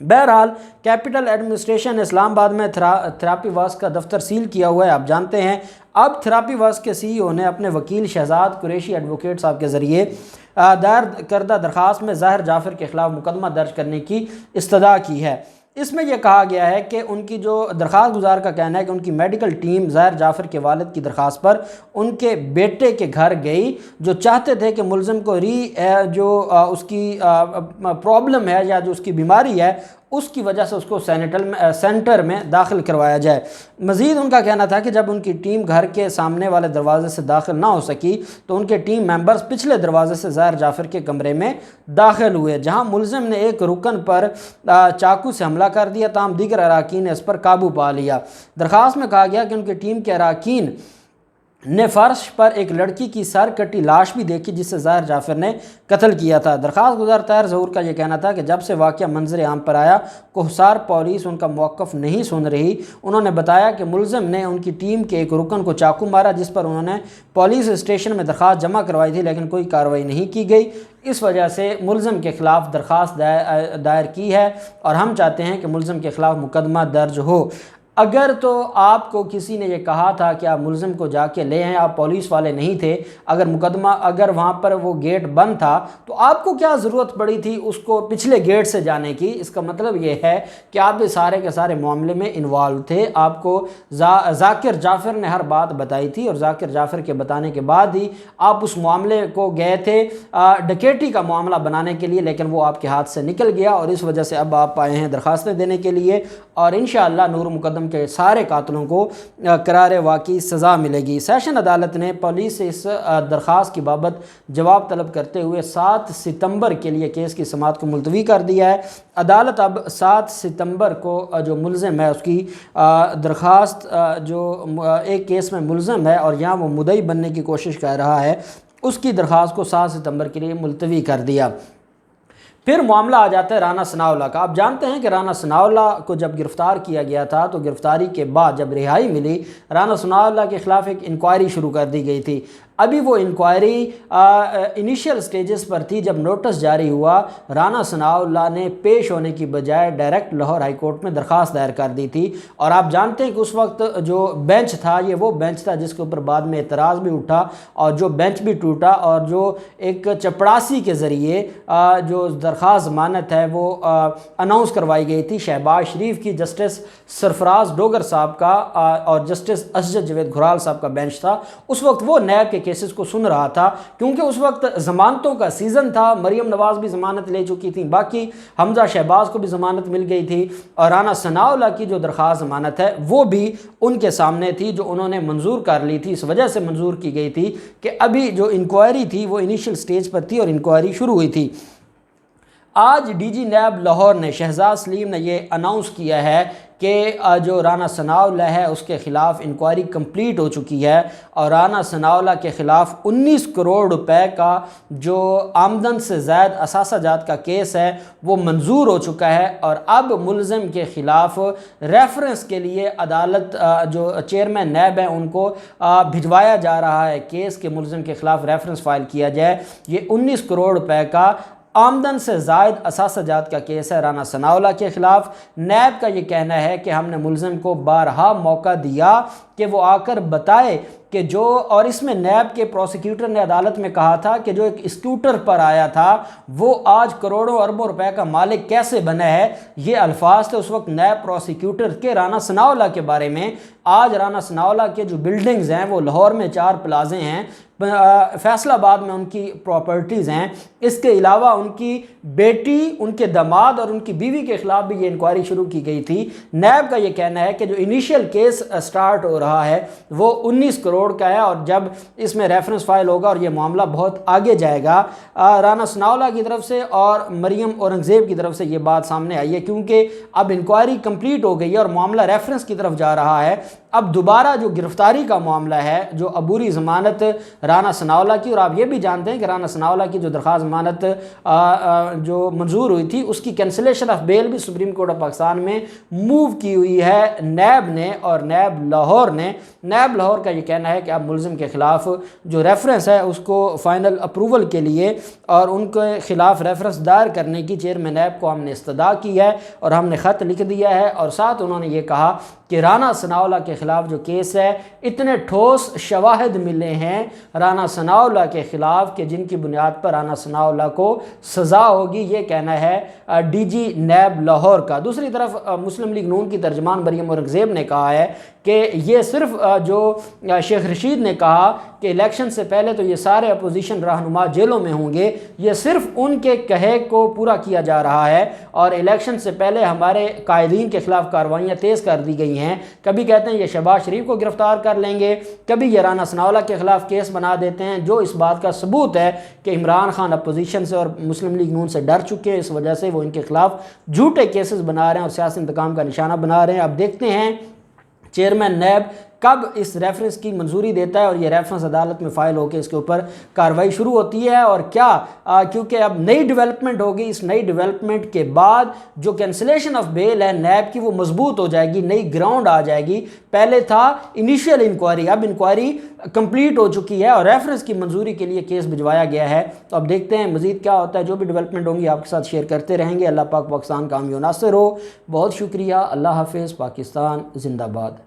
بہرحال capital administration اسلام آباد میں تھراپی ورکس کا دفتر سیل کیا ہوا ہے، آپ جانتے ہیں۔ اب تھراپی ورکس کے سی ای او نے اپنے وکیل شہزاد قریشی ایڈوکیٹ صاحب کے ذریعے دائر کردہ درخواست میں ظاہر جعفر کے خلاف مقدمہ درج کرنے کی استدعا کی ہے۔ اس میں یہ کہا گیا ہے کہ ان کی جو درخواست گزار کا کہنا ہے کہ ان کی میڈیکل ٹیم ظاہر جعفر کے والد کی درخواست پر ان کے بیٹے کے گھر گئی، جو چاہتے تھے کہ ملزم کو اس کی پرابلم ہے یا جو اس کی بیماری ہے اس کی وجہ سے اس کو سینٹر میں داخل کروایا جائے۔ مزید ان کا کہنا تھا کہ جب ان کی ٹیم گھر کے سامنے والے دروازے سے داخل نہ ہو سکی تو ان کے ٹیم ممبرز پچھلے دروازے سے ظاہر جعفر کے کمرے میں داخل ہوئے، جہاں ملزم نے ایک رکن پر چاقو سے حملہ کر دیا، تاہم دیگر اراکین نے اس پر قابو پا لیا۔ درخواست میں کہا گیا کہ ان کی ٹیم کے اراکین نے فرش پر ایک لڑکی کی سر کٹی لاش بھی دیکھی جسے ظاہر جعفر نے قتل کیا تھا۔ درخواست گزار طاہر ظہور کا یہ کہنا تھا کہ جب سے واقعہ منظر عام پر آیا کوہسار پولیس ان کا موقف نہیں سن رہی۔ انہوں نے بتایا کہ ملزم نے ان کی ٹیم کے ایک رکن کو چاقو مارا، جس پر انہوں نے پولیس اسٹیشن میں درخواست جمع کروائی تھی لیکن کوئی کارروائی نہیں کی گئی۔ اس وجہ سے ملزم کے خلاف درخواست دائر کی ہے اور ہم چاہتے ہیں کہ ملزم کے خلاف مقدمہ درج ہو۔ اگر تو آپ کو کسی نے یہ کہا تھا کہ آپ ملزم کو جا کے لے آئیں، آپ پولیس والے نہیں تھے، اگر وہاں پر وہ گیٹ بند تھا تو آپ کو کیا ضرورت پڑی تھی اس کو پچھلے گیٹ سے جانے کی؟ اس کا مطلب یہ ہے کہ آپ سارے کے سارے معاملے میں انوالو تھے، آپ کو ذاکر جعفر نے ہر بات بتائی تھی اور ذاکر جعفر کے بتانے کے بعد ہی آپ اس معاملے کو گئے تھے ڈکیٹی کا معاملہ بنانے کے لیے، لیکن وہ آپ کے ہاتھ سے نکل گیا اور اس وجہ سے اب آپ آئے ہیں درخواستیں دینے کے لیے، اور انشاءاللہ نور مقدم کے سارے قاتلوں کو قرار واقعی سزا ملے گی۔ سیشن عدالت نے پولیس سے اس درخواست کی بابت جواب طلب کرتے ہوئے 7 ستمبر کے لیے کیس کی سماعت کو ملتوی کر دیا ہے۔ عدالت اب 7 ستمبر کو جو ملزم ہے اس کی درخواست جو ایک کیس میں ملزم ہے اور یہاں وہ مدعی بننے کی کوشش کر رہا ہے، اس کی درخواست کو 7 ستمبر کے لیے ملتوی کر دیا۔ پھر معاملہ آ جاتا ہے رانا ثناءاللہ کا۔ آپ جانتے ہیں کہ رانا ثناءاللہ کو جب گرفتار کیا گیا تھا تو گرفتاری کے بعد جب رہائی ملی، رانا ثناءاللہ کے خلاف ایک انکوائری شروع کر دی گئی تھی۔ ابھی وہ انکوائری انیشیل سٹیجز پر تھی جب نوٹس جاری ہوا۔ رانا ثناءاللہ نے پیش ہونے کی بجائے ڈائریکٹ لاہور ہائی کورٹ میں درخواست دائر کر دی تھی، اور آپ جانتے ہیں کہ اس وقت جو بینچ تھا یہ وہ بینچ تھا جس کے اوپر بعد میں اعتراض بھی اٹھا اور جو بینچ بھی ٹوٹا، اور جو ایک چپڑاسی کے ذریعے جو درخواست ضمانت ہے وہ اناؤنس کروائی گئی تھی شہباز شریف کی، جسٹس سرفراز ڈوگر صاحب کا اور جسٹس اسجد جاوید گھرال صاحب کا بینچ تھا۔ اس وقت وہ نیب کے کیسز کو سن رہا تھا کیونکہ اس وقت ضمانتوں کا سیزن تھا، مریم نواز بھی ضمانت لے چکی تھی، باقی حمزہ شہباز کو بھی ضمانت مل گئی تھی، اور رانا ثناءاللہ کی جو درخواست ضمانت ہے وہ بھی ان کے سامنے تھی جو انہوں نے منظور کر لی تھی۔ اس وجہ سے منظور کی گئی تھی کہ ابھی جو انکوائری تھی وہ انیشل سٹیج پر تھی اور انکوائری شروع ہوئی تھی۔ آج ڈی جی نیب لاہور نے شہزاد سلیم نے یہ اناؤنس کیا ہے کہ جو رانا ثناءاللہ ہے اس کے خلاف انکوائری کمپلیٹ ہو چکی ہے اور رانا ثناءاللہ کے خلاف 19 کروڑ روپے کا جو آمدن سے زائد اثاثہ جات کا کیس ہے وہ منظور ہو چکا ہے، اور اب ملزم کے خلاف ریفرنس کے لیے عدالت جو چیئرمین نیب ہیں ان کو بھجوایا جا رہا ہے کیس کہ ملزم کے خلاف ریفرنس فائل کیا جائے۔ یہ 19 کروڑ روپے کا آمدن سے زائد اثاثہ جات کا کیس ہے رانا ثناءاللہ کے خلاف۔ نیب کا یہ کہنا ہے کہ ہم نے ملزم کو بارہا موقع دیا کہ وہ آ کر بتائے کہ جو، اور اس میں نیب کے پروسیکیوٹر نے عدالت میں کہا تھا کہ جو ایک اسکوٹر پر آیا تھا وہ آج کروڑوں اربوں روپے کا مالک کیسے بنا ہے، یہ الفاظ تھے اس وقت نیب پروسیکیوٹر کے رانا ثناءاللہ کے بارے میں۔ آج رانا ثناءاللہ کے جو بلڈنگز ہیں وہ لاہور میں 4 پلازے ہیں، فیصل آباد میں ان کی پراپرٹیز ہیں، اس کے علاوہ ان کی بیٹی، ان کے داماد اور ان کی بیوی کے خلاف بھی یہ انکوائری شروع کی گئی تھی۔ نیب کا یہ کہنا ہے کہ جو انیشیل کیس سٹارٹ ہو رہا ہے وہ 19 کروڑ کا ہے، اور جب اس میں ریفرنس فائل ہوگا اور یہ معاملہ بہت آگے جائے گا۔ رانا ثناءاللہ کی طرف سے اور مریم اورنگزیب کی طرف سے یہ بات سامنے آئی ہے کیونکہ اب انکوائری کمپلیٹ ہو گئی ہے اور معاملہ ریفرنس کی طرف جا رہا ہے، اب دوبارہ جو گرفتاری کا معاملہ ہے، جو عبوری ضمانت رانا ثناءاللہ کی، اور آپ یہ بھی جانتے ہیں کہ رانا ثناءاللہ کی جو درخواست ضمانت جو منظور ہوئی تھی اس کی کینسلیشن آف بیل بھی سپریم کورٹ آف پاکستان میں موو کی ہوئی ہے نیب نے اور نیب لاہور نے۔ نیب لاہور کا یہ کہنا ہے کہ اب ملزم کے خلاف جو ریفرنس ہے اس کو فائنل اپروول کے لیے اور ان کے خلاف ریفرنس دائر کرنے کی چیئرمین نیب کو ہم نے استدعا کی ہے اور ہم نے خط لکھ دیا ہے، اور ساتھ انہوں نے یہ کہا کہ رانا ثناءاللہ کے خلاف جو کیس ہے اتنے ٹھوس شواہد ملے ہیں رانا ثناءاللہ کے خلاف کہ جن کی بنیاد پر رانا ثناءاللہ کو سزا ہوگی، یہ کہنا ہے ڈی جی نیب لاہور کا۔ دوسری طرف مسلم لیگ نون کی ترجمان مریم اورنگزیب نے کہا ہے کہ یہ صرف جو شیخ رشید نے کہا کہ الیکشن سے پہلے تو یہ سارے اپوزیشن رہنما جیلوں میں ہوں گے، یہ صرف ان کے کہے کو پورا کیا جا رہا ہے، اور الیکشن سے پہلے ہمارے قائدین کے خلاف کارروائیاں تیز کر دی گئی ہیں۔ کبھی کہتے ہیں یہ شہباز شریف کو گرفتار کر لیں گے، کبھی یہ رانا ثناءاللہ کے خلاف کیس بنا دیتے ہیں، جو اس بات کا ثبوت ہے کہ عمران خان اپوزیشن سے اور مسلم لیگ نون سے ڈر چکے ہیں، اس وجہ سے وہ ان کے خلاف جھوٹے کیسز بنا رہے ہیں اور سیاسی انتقام کا نشانہ بنا رہے ہیں۔ اب دیکھتے ہیں چیئرمین نیب کب اس ریفرنس کی منظوری دیتا ہے اور یہ ریفرنس عدالت میں فائل ہو کے اس کے اوپر کارروائی شروع ہوتی ہے، اور کیا کیونکہ اب نئی ڈیولپمنٹ ہوگی، اس نئی ڈیولپمنٹ کے بعد جو کینسلیشن آف بیل ہے نیب کی وہ مضبوط ہو جائے گی، نئی گراؤنڈ آ جائے گی۔ پہلے تھا انیشیل انکوائری، اب انکوائری کمپلیٹ ہو چکی ہے اور ریفرنس کی منظوری کے لیے کیس بھجوایا گیا ہے۔ تو اب دیکھتے ہیں مزید کیا ہوتا ہے، جو بھی ڈیولپمنٹ ہوں گی آپ کے ساتھ شیئر کرتے رہیں گے۔ اللہ پاک پاکستان کا حامی و ناصر ہو۔ بہت شکریہ، اللہ حافظ، پاکستان زندہ باد۔